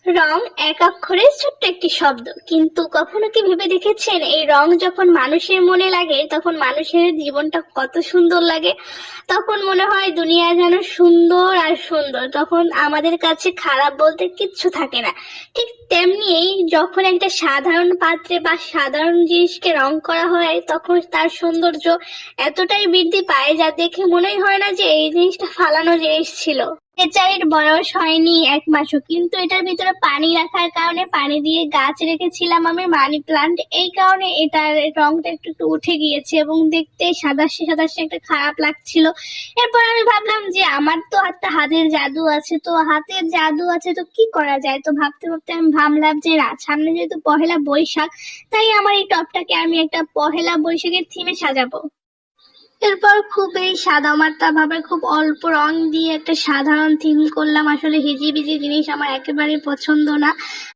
রং এক অক্ষরের ছোট্ট একটি শব্দ, কিন্তু কখনো কি ভেবে দেখেছেন এই রং যখন মানুষের মনে লাগে তখন মানুষের জীবনটা কত সুন্দর লাগে। তখন মনে হয় দুনিয়া যেন সুন্দর আর সুন্দর, তখন আমাদের কাছে খারাপ বলতে কিচ্ছু থাকে না। ঠিক তেমনি যখন একটা সাধারণ পাত্রে বা সাধারণ জিনিসকে রং করা হয় তখন তার সৌন্দর্য এতটাই বৃদ্ধি পায় যা দেখে মনেই হয় না যে এই জিনিসটা ফালানো জিনিস ছিল। বেচারির বয়স হয়নি 1 মাসও, কিন্তু এটার ভিতরে পানি রাখার কারণে পানি দিয়ে গাছ রেখেছিলাম আমি মানি প্লান্ট, এই কারণে এটার রংটা একটু একটু উঠে গিয়েছে এবং দেখতে সাদাসে সাদাসে একটা খারাপ লাগছিল। এরপর আমি ভাবলাম যে আমার তো একটা হাতের জাদু আছে, তো হাতের জাদু আছে তো কি করা যায়, তো ভাবতে ভাবতে আমি ভাবলাম যে না, সামনে যেহেতু পহেলা বৈশাখ, তাই আমার এই টপটাকে আমি একটা পহেলা বৈশাখের থিমে সাজাবো। এরপর খুব এই সাদামাটা ভাবে খুব অল্প রং দিয়ে একটা সাধারণ থিম করলাম। আসলে হিজিবিজি জিনিস আমার একেবারে পছন্দ না।